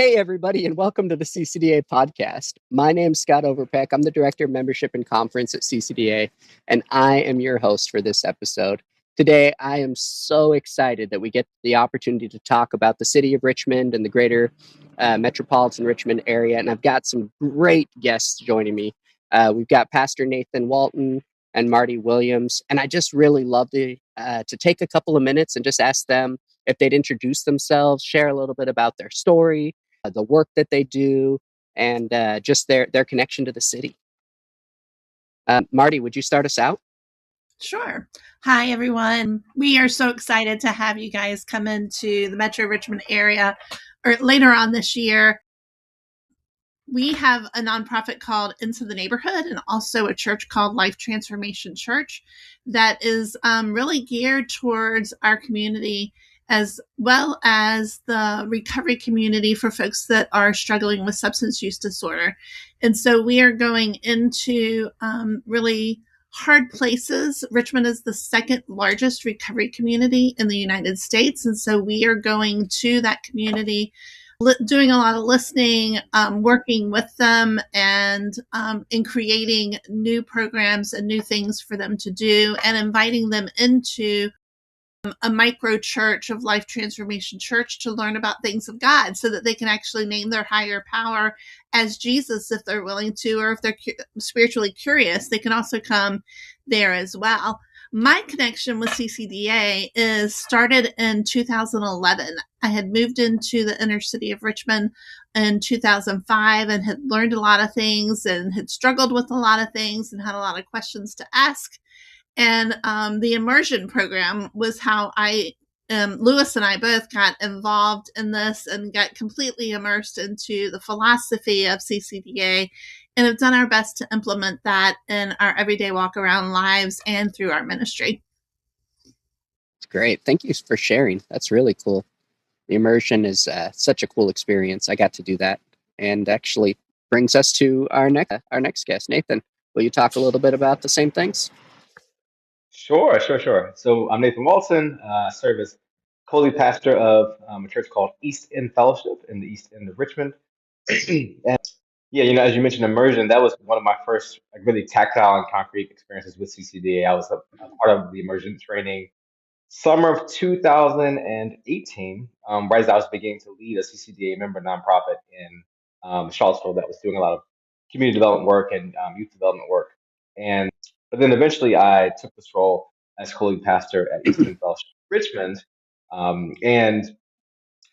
Hey, everybody, and welcome to the CCDA podcast. My name's Scott Overpeck. I'm the Director of Membership and Conference at CCDA, and I am your host for this episode. Today, I am so excited that we get the opportunity to talk about the city of Richmond and the greater metropolitan Richmond area, and I've got some great guests joining me. We've got Pastor Nathan Walton and Marti Williams, and I just really love to take a couple of minutes and just ask them if they'd introduce themselves, share a little bit about their story, the work that they do, and just their connection to the city. Marti, would you start us out? Sure. Hi, everyone. We are so excited to have you guys come into the Metro Richmond area or later on this year. We have a nonprofit called Into the Neighborhood and also a church called Life Transformation Church that is really geared towards our community as well as the recovery community for folks that are struggling with substance use disorder. And so we are going into really hard places. Richmond is the second largest recovery community in the United States. And so we are going to that community, doing a lot of listening, working with them, and in creating new programs and new things for them to do, and inviting them into a micro church of Life Transformation Church to learn about things of God so that they can actually name their higher power as Jesus if they're willing to, or if they're spiritually curious, they can also come there as well. My connection with CCDA is started in 2011. I had moved into the inner city of Richmond in 2005 and had learned a lot of things and had struggled with a lot of things and had a lot of questions to ask. And the immersion program was how Lewis and I both got involved in this and got completely immersed into the philosophy of CCDA and have done our best to implement that in our everyday walk around lives and through our ministry. It's great. Thank you for sharing. That's really cool. The immersion is such a cool experience. I got to do that, and actually brings us to our next guest. Nathan, will you talk a little bit about the same things? Sure. So I'm Nathan Walton. I serve as co-lead pastor of a church called East End Fellowship in the East End of Richmond. And yeah, as you mentioned, immersion, that was one of my first really tactile and concrete experiences with CCDA. I was a part of the immersion training summer of 2018, right as I was beginning to lead a CCDA member nonprofit in Charlottesville that was doing a lot of community development work and youth development work. But then eventually I took this role as co-lead pastor at East End Fellowship Richmond. And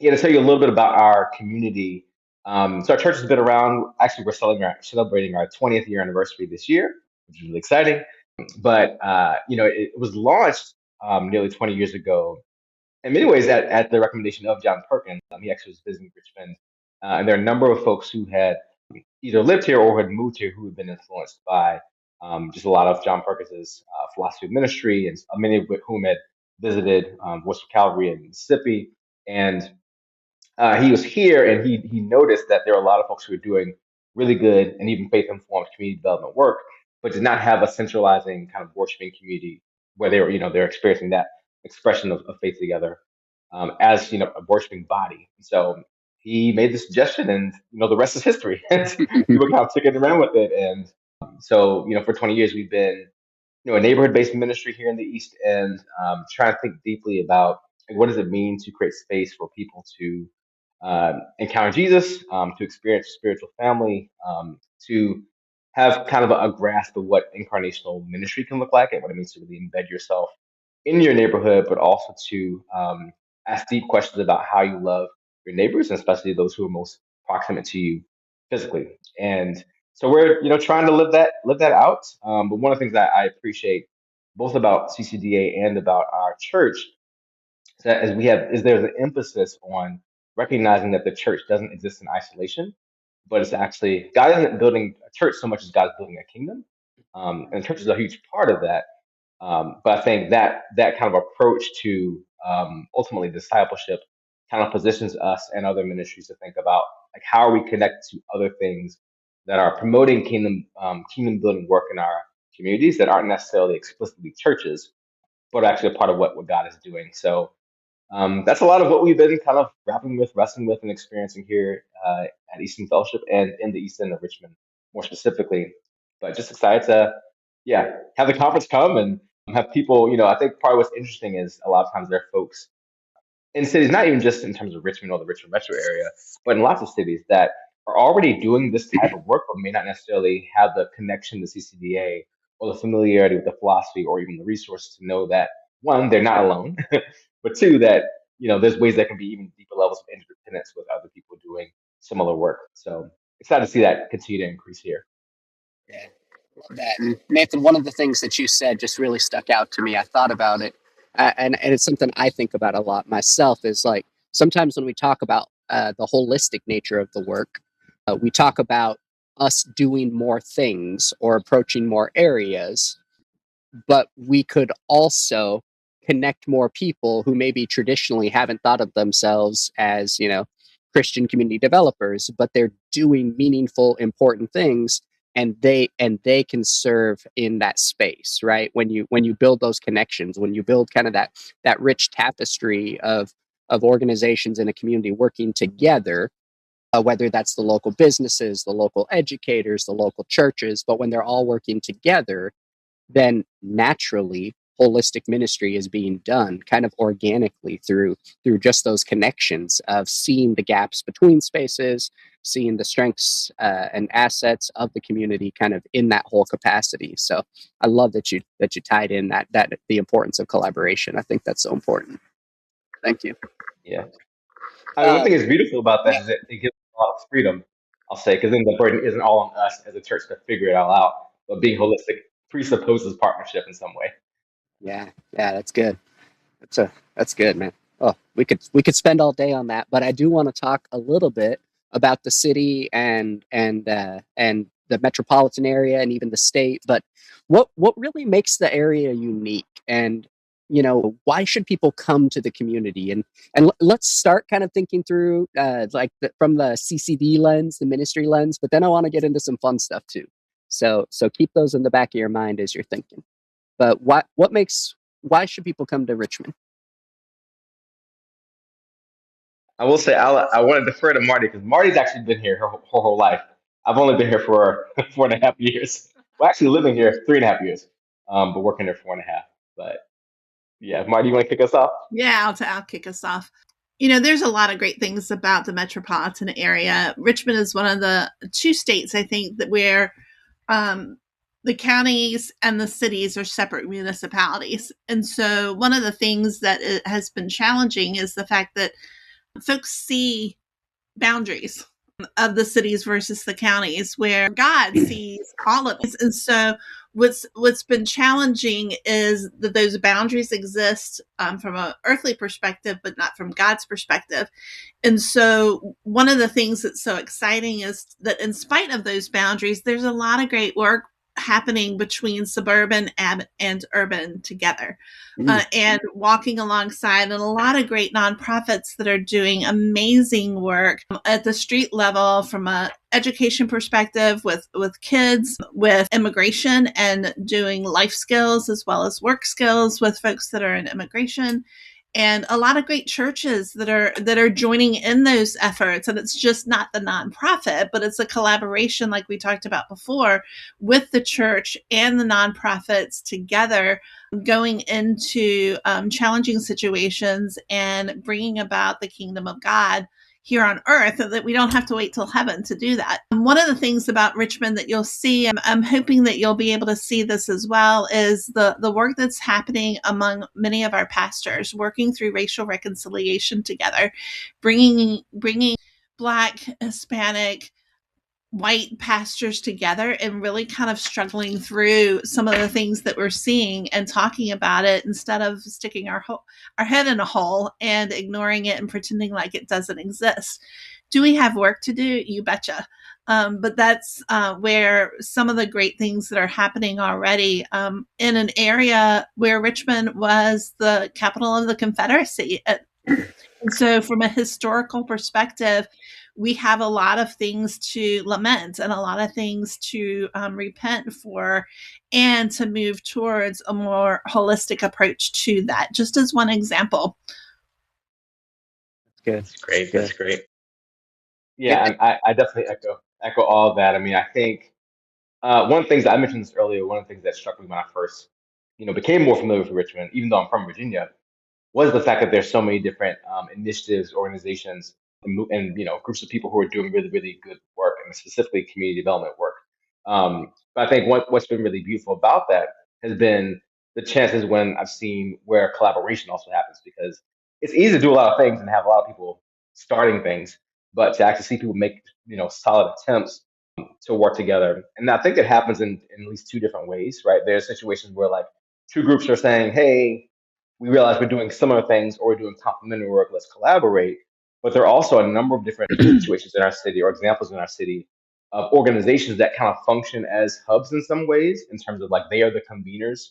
to tell you a little bit about our community. So our church has been around. Actually, we're celebrating our 20th year anniversary this year, which is really exciting. But it was launched nearly 20 years ago. In many ways, at the recommendation of John Perkins. He actually was visiting Richmond, and there are a number of folks who had either lived here or had moved here who had been influenced by just a lot of John Perkins's philosophy of ministry, and many of whom had visited Voice of Calvary in Mississippi. And he was here, and he noticed that there are a lot of folks who are doing really good and even faith-informed community development work, but did not have a centralizing kind of worshiping community where they're experiencing that expression of faith together as a worshiping body. So he made the suggestion, and the rest is history. And people kind of took it and ran with it. And so for 20 years we've been a neighborhood-based ministry here in the East End, trying to think deeply about what does it mean to create space for people to encounter Jesus, to experience spiritual family, to have kind of a grasp of what incarnational ministry can look like and what it means to really embed yourself in your neighborhood, but also to ask deep questions about how you love your neighbors, and especially those who are most proximate to you physically. And so we're trying to live that out. But one of the things that I appreciate both about CCDA and about our church is that there's an emphasis on recognizing that the church doesn't exist in isolation, but it's actually God isn't building a church so much as God's building a kingdom, and the church is a huge part of that. But I think that kind of approach to ultimately discipleship kind of positions us and other ministries to think about like how are we connected to other things that are promoting kingdom building work in our communities that aren't necessarily explicitly churches, but actually a part of what God is doing. So That's a lot of what we've been kind of grappling with, wrestling with, and experiencing here at Eastern Fellowship and in the East End of Richmond, more specifically. But just excited to, yeah, have the conference come and have people. I think part of what's interesting is a lot of times there are folks in cities, not even just in terms of Richmond or the Richmond metro area, but in lots of cities that are already doing this type of work, but may not necessarily have the connection to CCDA or the familiarity with the philosophy or even the resources to know that one, they're not alone, but two, that there's ways that can be even deeper levels of interdependence with other people doing similar work. So excited to see that continue to increase here. Yeah, love that. And Nathan, one of the things that you said just really stuck out to me. I thought about it, and it's something I think about a lot myself. Is like sometimes when we talk about the holistic nature of the work, we talk about us doing more things or approaching more areas, but we could also connect more people who maybe traditionally haven't thought of themselves as, Christian community developers, but they're doing meaningful, important things, and they can serve in that space, right? When you build those connections, when you build kind of that rich tapestry of organizations in a community working together, whether that's the local businesses, the local educators, the local churches, but when they're all working together, then naturally holistic ministry is being done kind of organically through just those connections of seeing the gaps between spaces, seeing the strengths and assets of the community kind of in that whole capacity. So I love that you tied in that the importance of collaboration. I think that's so important. Thank you. Yeah. I mean, one thing that's beautiful about that Yeah. is that it gives a lot of freedom, I'll say, because then the burden isn't all on us as a church to figure it all out. But being holistic presupposes partnership in some way. Yeah, that's good. That's good, man. Oh, we could spend all day on that, but I do want to talk a little bit about the city and the metropolitan area and even the state. But what really makes the area unique, and why should people come to the community? And let's start kind of thinking through from the CCD lens, the ministry lens. But then I want to get into some fun stuff too. So keep those in the back of your mind as you're thinking. But why should people come to Richmond? I will say I want to defer to Marty because Marty's actually been here her whole life. I've only been here for 4.5 years. Well, actually living here 3.5 years, but working there 4.5. But yeah, Marty, you want to kick us off? Yeah, I'll kick us off. There's a lot of great things about the metropolitan area. Richmond is one of the two states, I think, that where the counties and the cities are separate municipalities. And so one of the things that has been challenging is the fact that folks see boundaries of the cities versus the counties, where God sees all of it. And so what's been challenging is that those boundaries exist from an earthly perspective, but not from God's perspective. And so one of the things that's so exciting is that in spite of those boundaries, there's a lot of great work happening between suburban and urban together, and walking alongside, and a lot of great nonprofits that are doing amazing work at the street level from a education perspective with kids, with immigration, and doing life skills as well as work skills with folks that are in immigration. And a lot of great churches that are joining in those efforts. And it's just not the nonprofit, but it's a collaboration, like we talked about before, with the church and the nonprofits together, going into challenging situations and bringing about the kingdom of God here on earth, that we don't have to wait till heaven to do that. One of the things about Richmond that you'll see, I'm hoping that you'll be able to see this as well, is the work that's happening among many of our pastors, working through racial reconciliation together, bringing Black, Hispanic, white pastors together and really kind of struggling through some of the things that we're seeing and talking about it, instead of sticking our head in a hole and ignoring it and pretending like it doesn't exist. Do we have work to do? You betcha. But that's where some of the great things that are happening already in an area where Richmond was the capital of the Confederacy. And so from a historical perspective, we have a lot of things to lament and a lot of things to repent for, and to move towards a more holistic approach to that. Just as one example, good. That's great. Good. That's great. Yeah, and I definitely echo all of that. I mean, I think one of the things I mentioned this earlier. One of the things that struck me when I first, became more familiar with Richmond, even though I'm from Virginia, was the fact that there's so many different initiatives, organizations, and groups of people who are doing really, really good work, and specifically community development work. But I think what's been really beautiful about that has been the chances when I've seen where collaboration also happens, because it's easy to do a lot of things and have a lot of people starting things, but to actually see people make solid attempts to work together. And I think it happens in at least two different ways, right? There's situations where like two groups are saying, hey, we realize we're doing similar things or we're doing complementary work, let's collaborate. But there are also a number of different situations in our city or examples in our city of organizations that kind of function as hubs in some ways, in terms of like they are the conveners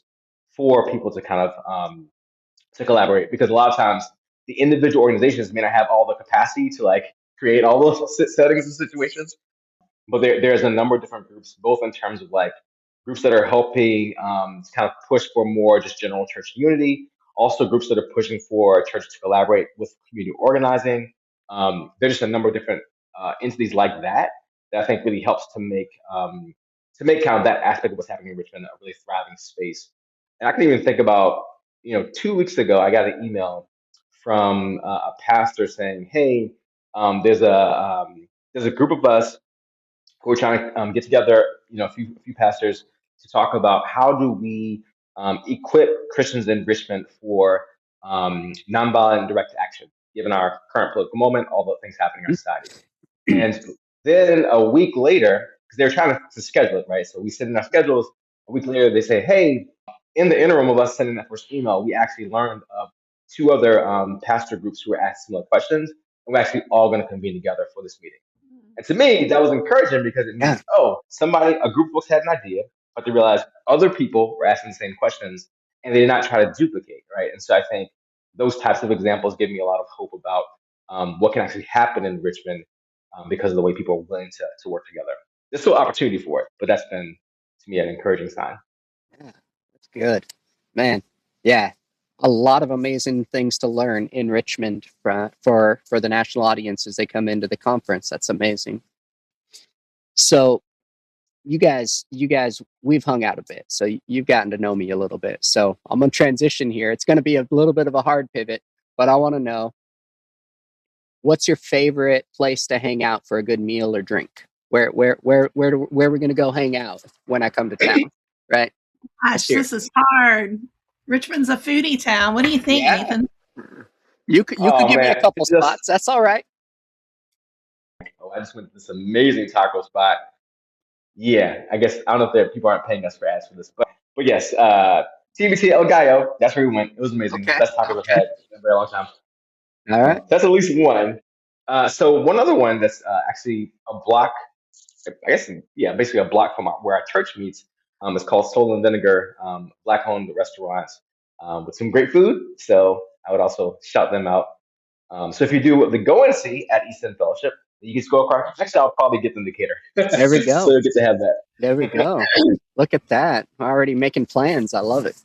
for people to kind of to collaborate. Because a lot of times the individual organizations may not have all the capacity to like create all those settings and situations, but there's a number of different groups, both in terms of like groups that are helping to kind of push for more just general church unity, also groups that are pushing for churches to collaborate with community organizing. There's just a number of different entities like that that I think really helps to make kind of that aspect of what's happening in Richmond a really thriving space. And I can even think about 2 weeks ago I got an email from a pastor saying, "Hey, there's a group of us who are trying to get together, a few pastors to talk about how do we equip Christians in Richmond for nonviolent direct action, given our current political moment, all the things happening in our society." And then a week later, because they're trying to schedule it, right? So we send in our schedules. A week later, they say, "Hey, in the interim of us sending that first email, we actually learned of two other pastor groups who were asked similar questions, and we're actually all going to convene together for this meeting." And to me, that was encouraging because it means, a group of us had an idea, but they realized other people were asking the same questions and they did not try to duplicate, right? And so I think those types of examples give me a lot of hope about what can actually happen in Richmond because of the way people are willing to work together. There's still opportunity for it, but that's been, to me, an encouraging sign. Yeah, that's good, man. Yeah, a lot of amazing things to learn in Richmond for the national audience as they come into the conference. That's amazing. So you guys, we've hung out a bit, so you've gotten to know me a little bit. So I'm gonna transition here. It's gonna be a little bit of a hard pivot, but I want to know, what's your favorite place to hang out for a good meal or drink? Where we're gonna go hang out when I come to town, right? Gosh, this is hard. Richmond's a foodie town. What do you think, Nathan? You could give me a couple spots. That's all right. Oh, I just went to this amazing taco spot. Yeah, I guess I don't know if people aren't paying us for ads for this, but yes, TBT El Gallo. That's where we went. It was amazing. Okay. Best taco we've had in a very long time. All right. That's at least one. So one other one that's actually a block, I guess, yeah, basically a block from where our church meets. It's called Soul and Vinegar, Black-owned restaurants with some great food. So I would also shout them out. So if you do the Go and See at East End Fellowship, you can just go across. Actually, I'll probably get them to cater. There we go. So you get to have that. There we go. Look at that. I'm already making plans. I love it.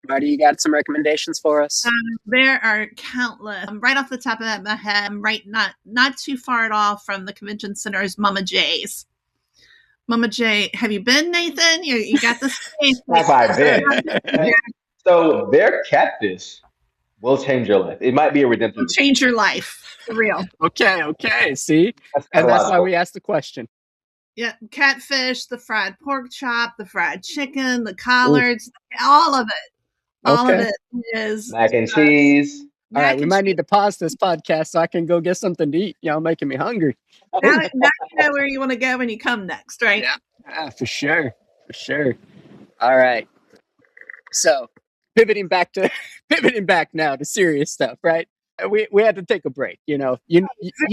Marti, you got some recommendations for us? There are countless. Right off the top of my head, right not too far at all from the convention center is Mama J's. Mama J, have you been, Nathan? You got the space. Have I been? So their catfish will change your life. It might be a redemptive. It'll change your life, for real. Okay. See, that's why we asked the question. Yeah, catfish, the fried pork chop, the fried chicken, the collards, all of it. All of it is mac and cheese. All right, we might need to pause this podcast so I can go get something to eat. Y'all making me hungry. Now you know where you want to go when you come next, right? Yeah, for sure. All right. So pivoting back now to serious stuff, right? We had to take a break. You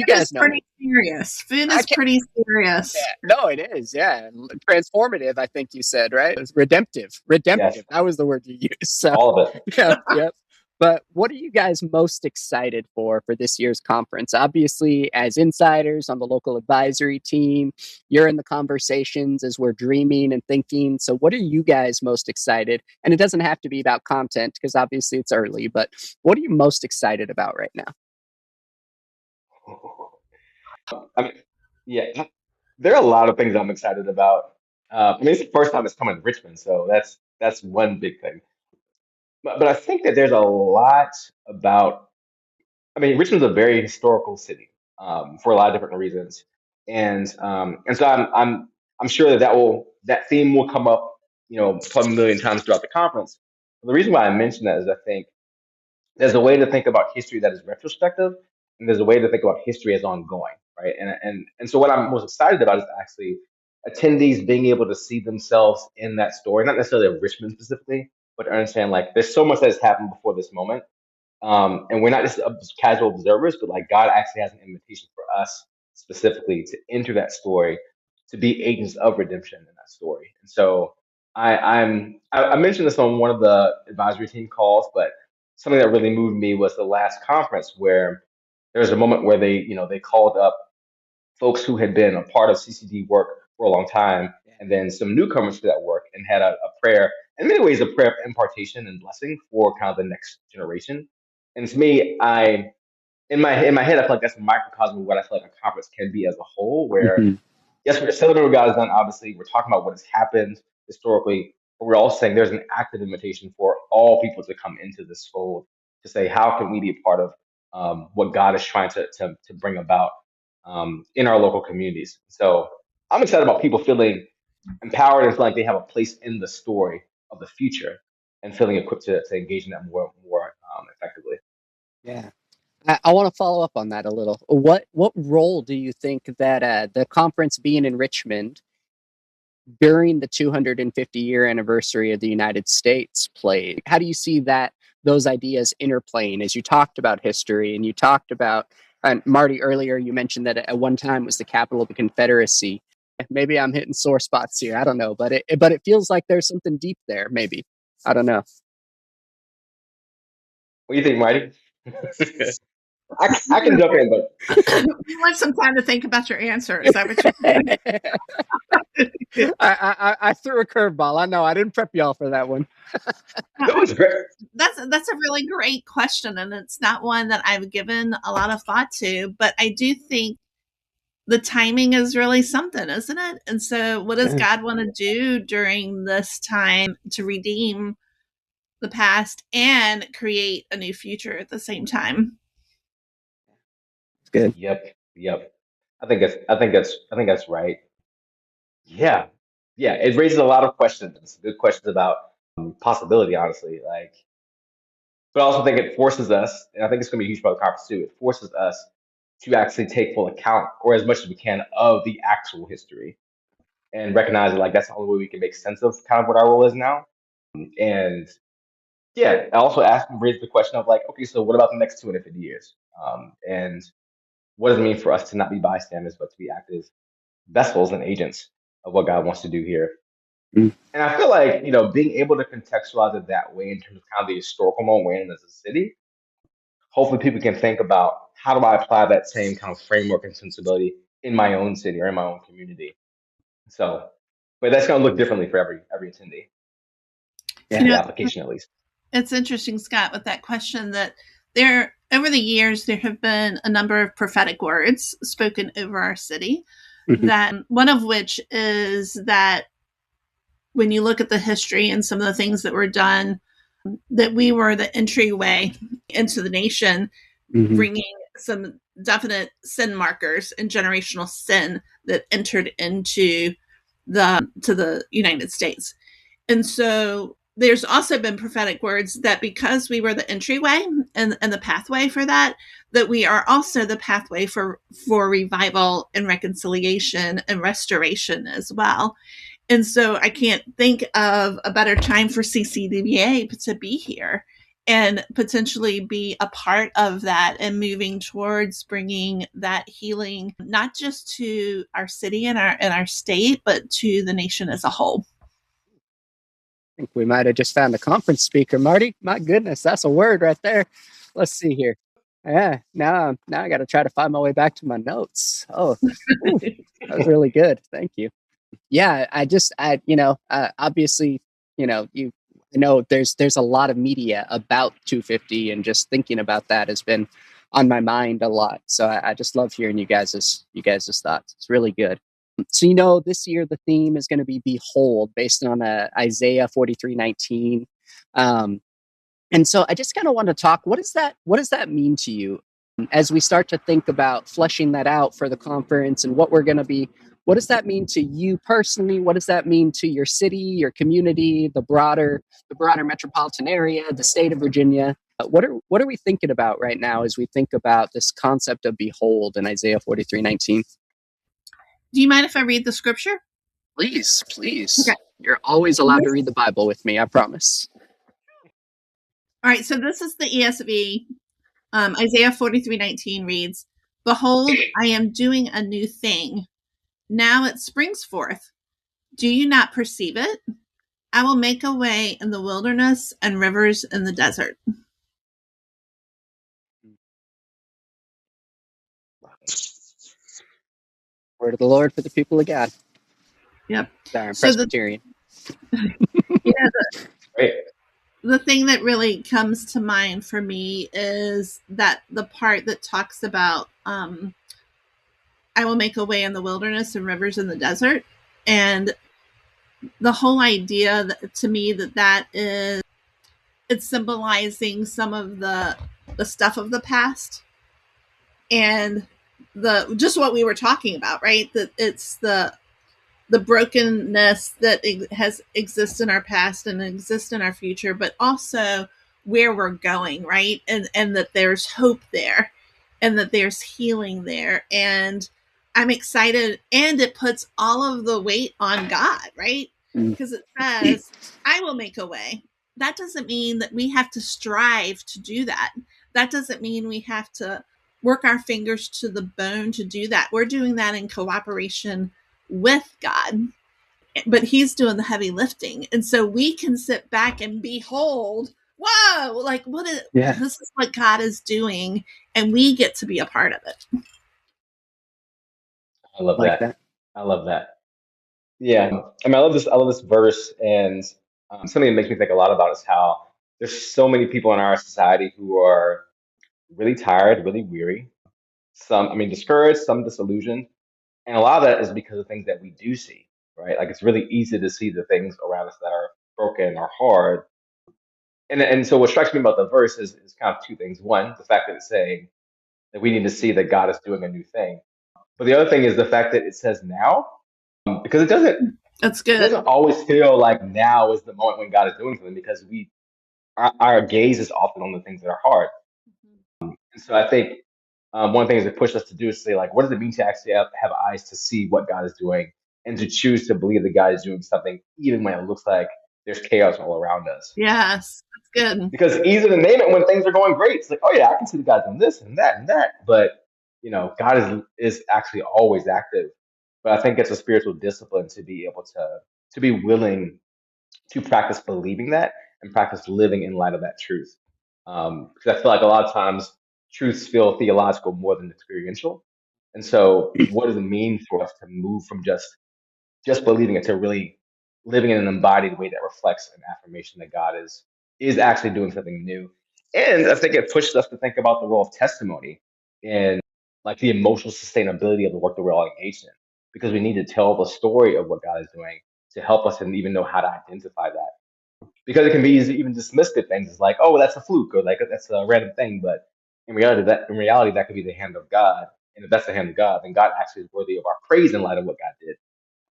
guys know. Pretty serious. Food is pretty serious. Yeah, no, it is. Yeah, transformative. I think you said, right? It's redemptive. Yes. That was the word you used. So, all of it. Yeah. But what are you guys most excited for this year's conference? Obviously, as insiders on the local advisory team, you're in the conversations as we're dreaming and thinking. So what are you guys most excited? And it doesn't have to be about content because obviously it's early, but what are you most excited about right now? I mean, yeah, there are a lot of things I'm excited about. I mean, it's the first time it's coming to Richmond, so that's one big thing. But I think that there's a lot about. I mean, Richmond's a very historical city for a lot of different reasons, and so I'm sure that that theme will come up, probably a million times throughout the conference. The reason why I mention that is I think there's a way to think about history that is retrospective, and there's a way to think about history as ongoing, right? And so what I'm most excited about is actually attendees being able to see themselves in that story, not necessarily of Richmond specifically, but to understand like there's so much that has happened before this moment, and we're not just casual observers, but like God actually has an invitation for us specifically to enter that story, to be agents of redemption in that story. And so I mentioned this on one of the advisory team calls, but something that really moved me was the last conference where there was a moment where they called up folks who had been a part of CCD work for a long time, and then some newcomers to that work, and had a prayer, in many ways, a prayer of impartation and blessing for kind of the next generation. And to me, in my head, I feel like that's a microcosm of what I feel like a conference can be as a whole, where Mhm. yes, we're celebrating what God has done. Obviously, we're talking about what has happened historically, but we're also saying there's an active invitation for all people to come into this fold to say, how can we be a part of what God is trying to bring about in our local communities? So I'm excited about people feeling empowered and feeling like they have a place in the story of the future and feeling equipped to engage in that more effectively. Yeah. I want to follow up on that a little. What role do you think that the conference being in Richmond during the 250-year anniversary of the United States played? How do you see that those ideas interplaying as you talked about history and you talked about and Marti earlier you mentioned that at one time was the capital of the Confederacy. Maybe I'm hitting sore spots here. I don't know, but it feels like there's something deep there. Maybe I don't know. What do you think, Marty? I can jump in, but You want some time to think about your answer. Is that what you're saying? I threw a curveball. I know. I didn't prep y'all for that one. it was great. That's a really great question, and it's not one that I've given a lot of thought to, but I do think the timing is really something, isn't it? And so what does God want to do during this time to redeem the past and create a new future at the same time? It's good. Yep. I think that's right. Yeah, yeah. It raises a lot of questions. Good questions about possibility, honestly. Like, but I also think it forces us, and I think it's going to be a huge part of the conference too. It forces us to actually take full account, or as much as we can, of the actual history, and recognize that like that's the only way we can make sense of kind of what our role is now. And yeah, I also raise the question of like, okay, so what about the next 250 years? And what does it mean for us to not be bystanders, but to be active vessels and agents of what God wants to do here? Mm. And I feel like, being able to contextualize it that way in terms of kind of the historical moment we're in as a city, hopefully people can think about how do I apply that same kind of framework and sensibility in my own city or in my own community. So, but that's going to look differently for every attendee, Yeah. You the know, application at least. it's interesting, Scott, with that question that there over the years there have been a number of prophetic words spoken over our city. Mhm. That one of which is that when you look at the history and some of the things that were done, that we were the entryway into the nation, Mhm. bringing some definite sin markers and generational sin that entered into the United States. And so there's also been prophetic words that because we were the entryway and the pathway for that, that we are also the pathway for revival and reconciliation and restoration as well. And so I can't think of a better time for CCDVA to be here and potentially be a part of that and moving towards bringing that healing not just to our city and our state, but to the nation as a whole. think we might have just found a conference speaker, Marty. My goodness, that's a word right there. Let's see here. Yeah, now I got to try to find my way back to my notes. Oh, ooh, that was really good. Thank you. Yeah, obviously, I know there's a lot of media about 250, and just thinking about that has been on my mind a lot. So I just love hearing you guys' thoughts. It's really good. So this year the theme is going to be "Behold," based on Isaiah 43:19. And so I just kind of want to talk. What does that mean to you as we start to think about fleshing that out for the conference and what we're going to be? What does that mean to you personally? What does that mean to your city, your community, the broader metropolitan area, the state of Virginia? What are we thinking about right now as we think about this concept of "Behold" in Isaiah 43:19? Do you mind if I read the scripture? Please. Okay. You're always allowed to read the Bible with me, I promise. All right, so this is the ESV. Isaiah 43:19 reads, "Behold, I am doing a new thing. Now it springs forth. Do you not perceive it? I will make a way in the wilderness and rivers in the desert." Word of the Lord for the people of God. Yep. Sorry, I'm So Presbyterian. Great. the thing that really comes to mind for me is that the part that talks about I will make a way in the wilderness and rivers in the desert. And the whole idea that, to me, that is, it's symbolizing some of the stuff of the past and just what we were talking about, right? That it's the brokenness that exists in our past and exists in our future, but also where we're going, right? And that there's hope there, and that there's healing there. And I'm excited, and it puts all of the weight on God, right? Because it says, "I will make a way." That doesn't mean that we have to strive to do that. That doesn't mean we have to work our fingers to the bone to do that. We're doing that in cooperation with God, but He's doing the heavy lifting. And so we can sit back and behold, whoa, like this is what God is doing, and we get to be a part of it. I love that. I love that. Yeah, I mean, I love this verse, and something that makes me think a lot about is how there's so many people in our society who are really tired, really weary. Some, I mean, discouraged, some disillusioned, and a lot of that is because of things that we do see, right? Like it's really easy to see the things around us that are broken or hard. And so what strikes me about the verse is kind of two things. One, the fact that it's saying that we need to see that God is doing a new thing. But the other thing is the fact that it says now, because it doesn't. That's good. It doesn't always feel like now is the moment when God is doing something, because our gaze is often on the things that are hard. And so I think one of the things that pushed us to do is say, like, what does it mean to actually have eyes to see what God is doing, and to choose to believe that God is doing something even when it looks like there's chaos all around us. Yes, that's good. Because easy to name it when things are going great. It's like, oh yeah, I can see the God doing this and that and that. But God is actually always active. But I think it's a spiritual discipline to be able to be willing to practice believing that and practice living in light of that truth. Because I feel like a lot of times truths feel theological more than experiential. And so what does it mean for us to move from just believing it to really living in an embodied way that reflects an affirmation that God is actually doing something new? And I think it pushes us to think about the role of testimony and like the emotional sustainability of the work that we're all engaged in, because we need to tell the story of what God is doing to help us and even know how to identify that. Because it can be easy to even dismiss good things as like, oh, well, that's a fluke, or like that's a random thing. But in reality, that could be the hand of God. And if that's the hand of God, then God actually is worthy of our praise in light of what God did,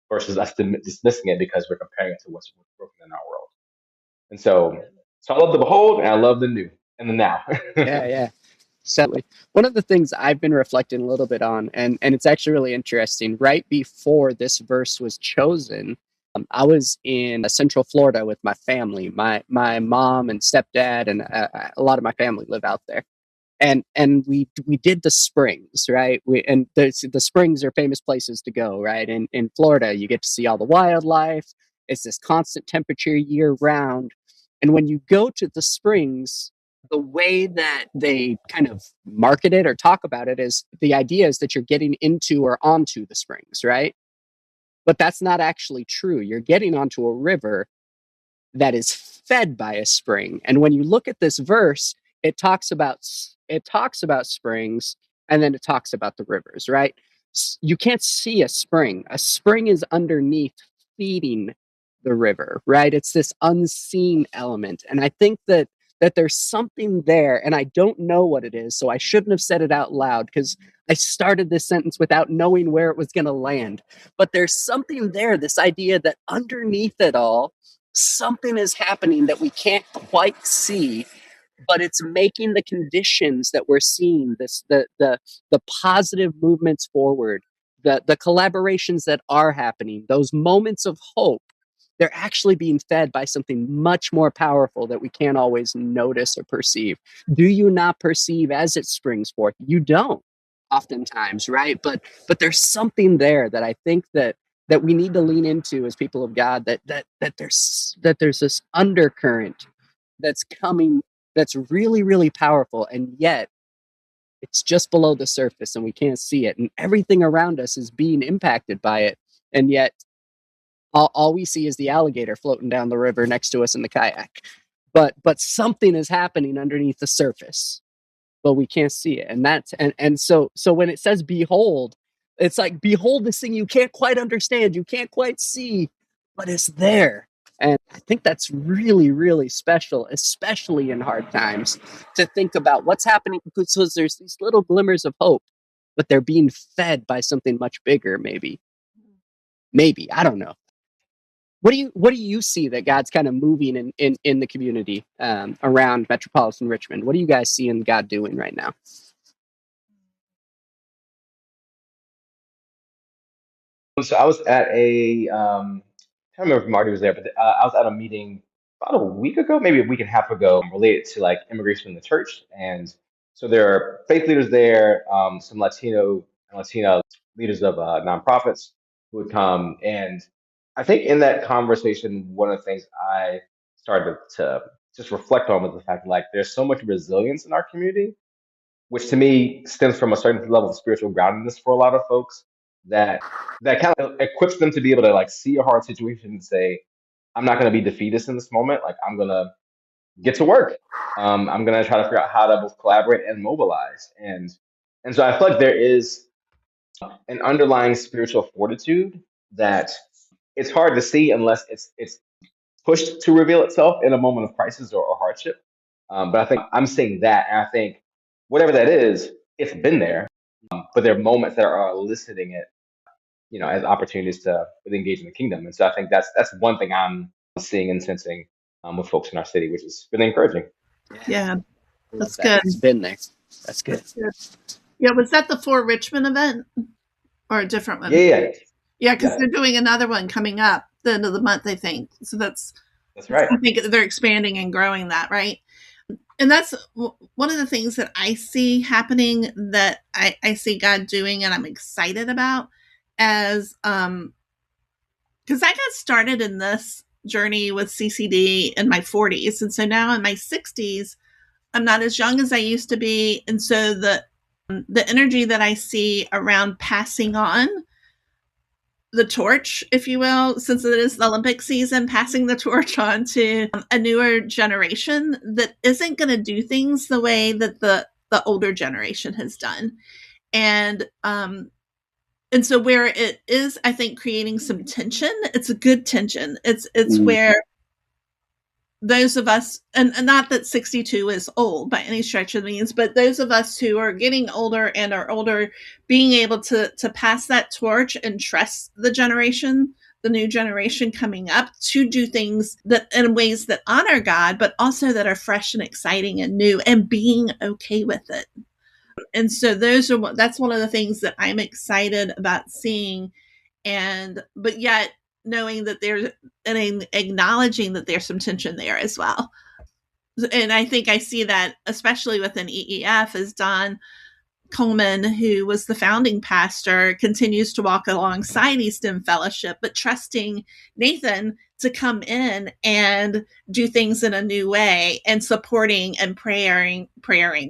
versus us dismissing it because we're comparing it to what's broken in our world. And so I love the behold, and I love the new and the now. Yeah. So one of the things I've been reflecting a little bit on, and it's actually really interesting, right before this verse was chosen, I was in Central Florida with my family. My mom and stepdad and a lot of my family live out there. And we did the springs, right? The springs are famous places to go, right? In Florida, you get to see all the wildlife. It's this constant temperature year round. And when you go to the springs, the way that they kind of market it or talk about it is the idea is that you're getting into or onto the springs, right? But that's not actually true. You're getting onto a river that is fed by a spring. And when you look at this verse, it talks about springs, and then it talks about the rivers, right? You can't see a spring. A spring is underneath feeding the river, right? It's this unseen element. And I think that there's something there, and I don't know what it is, so I shouldn't have said it out loud because I started this sentence without knowing where it was going to land. But there's something there, this idea that underneath it all, something is happening that we can't quite see, but it's making the conditions that we're seeing, the positive movements forward, the collaborations that are happening, those moments of hope, they're actually being fed by something much more powerful that we can't always notice or perceive. Do you not perceive as it springs forth? You don't oftentimes, right? But there's something there that I think that we need to lean into as people of God, that there's this undercurrent that's coming, that's really, really powerful, and yet it's just below the surface and we can't see it, and everything around us is being impacted by it, and yet all we see is the alligator floating down the river next to us in the kayak. But something is happening underneath the surface, but we can't see it. And so when it says behold, it's like, behold this thing you can't quite understand, you can't quite see, but it's there. And I think that's really, really special, especially in hard times, to think about what's happening, because there's these little glimmers of hope, but they're being fed by something much bigger, maybe. I don't know. What do you see that God's kind of moving in the community around metropolitan Richmond? What do you guys see in God doing right now? So I was at a, I can't remember if Marty was there, but I was at a meeting about a week ago, maybe a week and a half ago, related to like immigration in the church. And so there are faith leaders there, some Latino and Latina leaders of nonprofits who would come. And I think in that conversation, one of the things I started to just reflect on was the fact that like there's so much resilience in our community, which to me stems from a certain level of spiritual groundedness for a lot of folks that kind of equips them to be able to like see a hard situation and say, I'm not going to be defeatist in this moment. Like I'm going to get to work. I'm going to try to figure out how to both collaborate and mobilize. And so I feel like there is an underlying spiritual fortitude that it's hard to see unless it's pushed to reveal itself in a moment of crisis or hardship. But I think I'm seeing that, and I think whatever that is, it's been there. But there are moments that are eliciting it, as opportunities to really engage in the kingdom. And so I think that's one thing I'm seeing and sensing with folks in our city, which is really encouraging. Yeah, that's good. It's been there. That's good. Yeah, was that the For Richmond event or a different one? Yeah. Yeah, because they're doing another one coming up the end of the month, I think. So that's right. I think they're expanding and growing that, right? And that's one of the things that I see happening, that I see God doing, and I'm excited about, as because I got started in this journey with CCD in my 40s, and so now in my 60s, I'm not as young as I used to be, and so the energy that I see around passing on the torch, if you will, since it is the Olympic season, passing the torch on to a newer generation that isn't going to do things the way that the older generation has done. And so where it is, I think, creating some tension, it's a good tension. It's where those of us, and not that 62 is old by any stretch of the means, but those of us who are getting older and are older, being able to pass that torch and trust the new generation coming up to do things that in ways that honor God, but also that are fresh and exciting and new, and being okay with it. And so that's one of the things that I'm excited about seeing, but yet knowing that there's, and acknowledging that there's some tension there as well. And I think I see that especially within EEF, as Don Coleman, who was the founding pastor, continues to walk alongside East End Fellowship, but trusting Nathan to come in and do things in a new way and supporting and praying.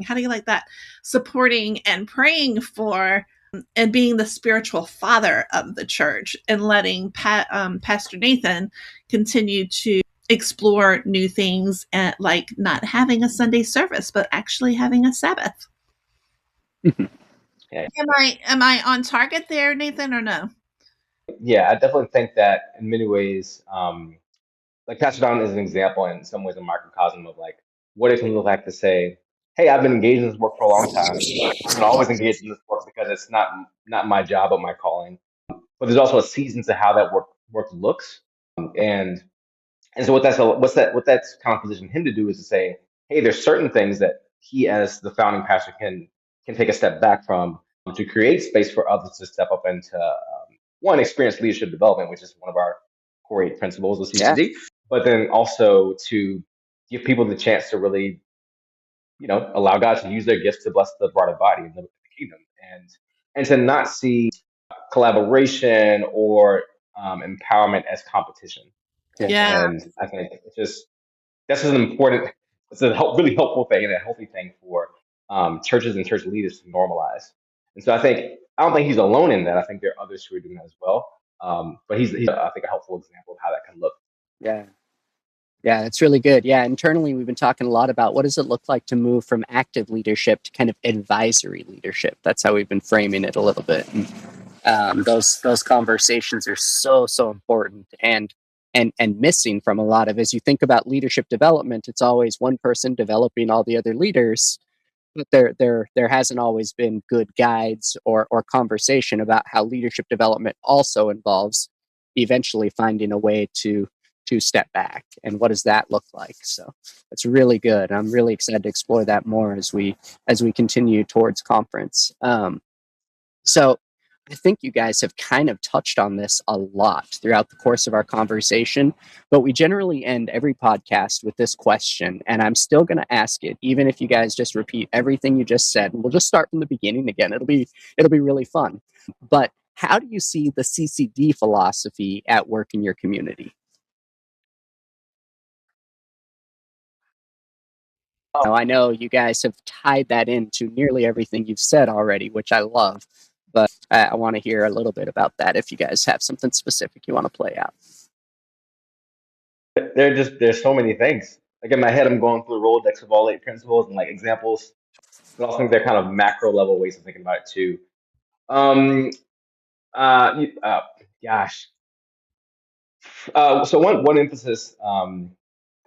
How do you like that? Supporting and praying for and being the spiritual father of the church and letting Pastor Nathan continue to explore new things at, like not having a Sunday service, but actually having a Sabbath. Yeah. Am I on target there, Nathan, or no? Yeah, I definitely think that in many ways, like Pastor Don is an example, and in some ways a microcosm of like what it can look like to say, "Hey, I've been engaged in this work for a long time. I'm gonna always engage in this work because it's not my job but my calling." But there's also a season to how that work looks, and so what that's kind of positioned him to do is to say, "Hey, there's certain things that he, as the founding pastor, can take a step back from to create space for others to step up into one, experience leadership development, which is one of our core 8 principles of CCD, but then also to give people the chance to really, allow God to use their gifts to bless the broader body in the kingdom, and to not see collaboration or empowerment as competition." Yeah. And I think that's an important, it's a really helpful thing and a healthy thing for churches and church leaders to normalize. And so I don't think he's alone in that. I think there are others who are doing that as well. But he's I think, a helpful example of how that can look. Yeah. Yeah, that's really good. Yeah, internally, we've been talking a lot about what does it look like to move from active leadership to kind of advisory leadership. That's how we've been framing it a little bit. And those conversations are so important and missing from a lot of, as you think about leadership development, it's always one person developing all the other leaders, but there hasn't always been good guides or conversation about how leadership development also involves eventually finding a way to step back, and what does that look like. So it's really good. I'm really excited to explore that more as we continue towards conference. So I think you guys have kind of touched on this a lot throughout the course of our conversation, but we generally end every podcast with this question, and I'm still going to ask it, even if you guys just repeat everything you just said. We'll just start from the beginning again. It'll be really fun. But how do you see the CCD philosophy at work in your community? Now, I know you guys have tied that into nearly everything you've said already, which I love, but I want to hear a little bit about that if you guys have something specific you want to play out. There's so many things. Like in my head, I'm going through the Rolodex of all 8 principles and like examples, but I also think they're kind of macro level ways of thinking about it too. Um, Gosh. So one emphasis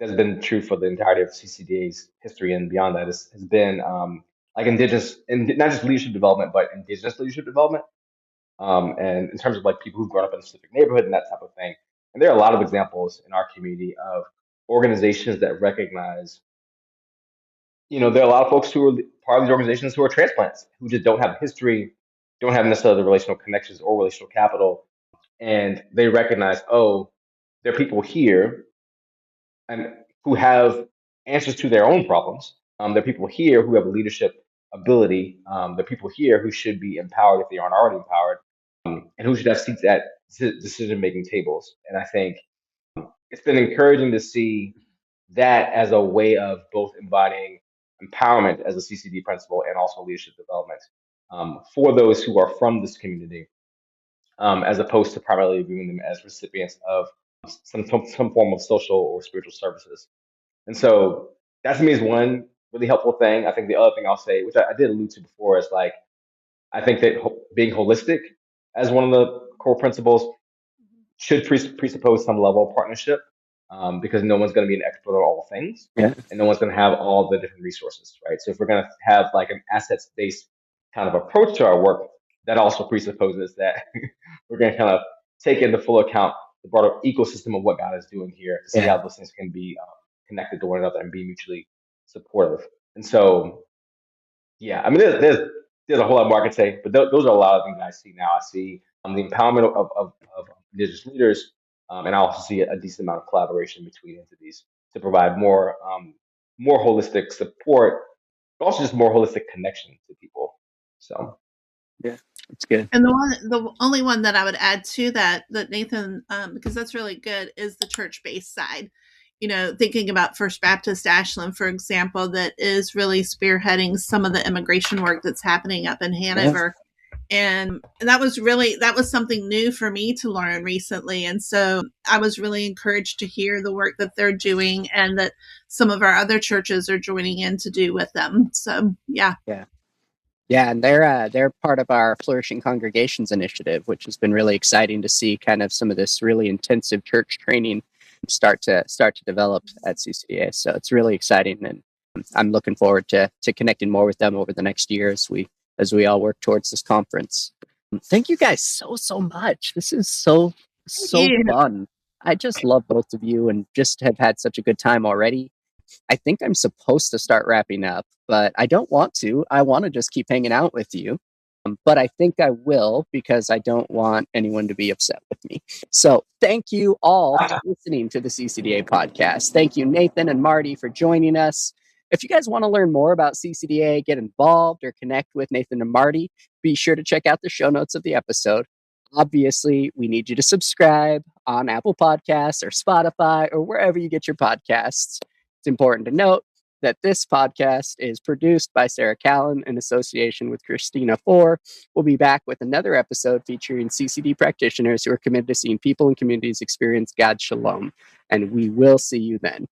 that's been true for the entirety of CCDA's history and beyond that has been like indigenous, and not just leadership development, but indigenous leadership development. And in terms of like people who've grown up in a specific neighborhood and that type of thing. And there are a lot of examples in our community of organizations that recognize, there are a lot of folks who are part of these organizations who are transplants, who just don't have history, don't have necessarily the relational connections or relational capital. And they recognize, oh, there are people here and who have answers to their own problems. There are people here who have leadership ability. There are people here who should be empowered if they aren't already empowered, and who should have seats at decision-making tables. And I think it's been encouraging to see that as a way of both embodying empowerment as a CCD principle and also leadership development for those who are from this community, as opposed to primarily viewing them as recipients of some form of social or spiritual services. And so that to me is one really helpful thing. I think the other thing I'll say, which I did allude to before, is like I think that being holistic as one of the core principles should presuppose some level of partnership, because no one's going to be an expert on all things, Yeah. and no one's going to have all the different resources, right? So if we're going to have like an assets-based kind of approach to our work, that also presupposes that we're going to kind of take into full account the broader ecosystem of what God is doing here to see how those things can be connected to one another and be mutually supportive. And so, yeah, I mean, there's a whole lot more I could say, but those are a lot of things I see now. I see the empowerment of indigenous leaders, and I also see a decent amount of collaboration between entities to provide more holistic support, but also just more holistic connection to people. So Yeah, that's good. And the only one that I would add to that Nathan, because that's really good, is the church-based side. Thinking about First Baptist Ashland, for example, that is really spearheading some of the immigration work that's happening up in Hanover. And that was something new for me to learn recently. And so I was really encouraged to hear the work that they're doing and that some of our other churches are joining in to do with them. So, yeah. Yeah, and they're part of our Flourishing Congregations initiative, which has been really exciting to see kind of some of this really intensive church training start to develop at CCDA. So it's really exciting, and I'm looking forward to connecting more with them over the next year as we all work towards this conference. Thank you guys so much. This is so fun. I just love both of you and just have had such a good time already. I think I'm supposed to start wrapping up, but I don't want to. I want to just keep hanging out with you. But I think I will because I don't want anyone to be upset with me. So thank you all for listening to the CCDA podcast. Thank you, Nathan and Marty, for joining us. If you guys want to learn more about CCDA, get involved, or connect with Nathan and Marty, be sure to check out the show notes of the episode. Obviously, we need you to subscribe on Apple Podcasts or Spotify or wherever you get your podcasts. It's important to note that this podcast is produced by Sarah Callan in association with Christina Four. We'll be back with another episode featuring CCD practitioners who are committed to seeing people and communities experience God's shalom. And we will see you then.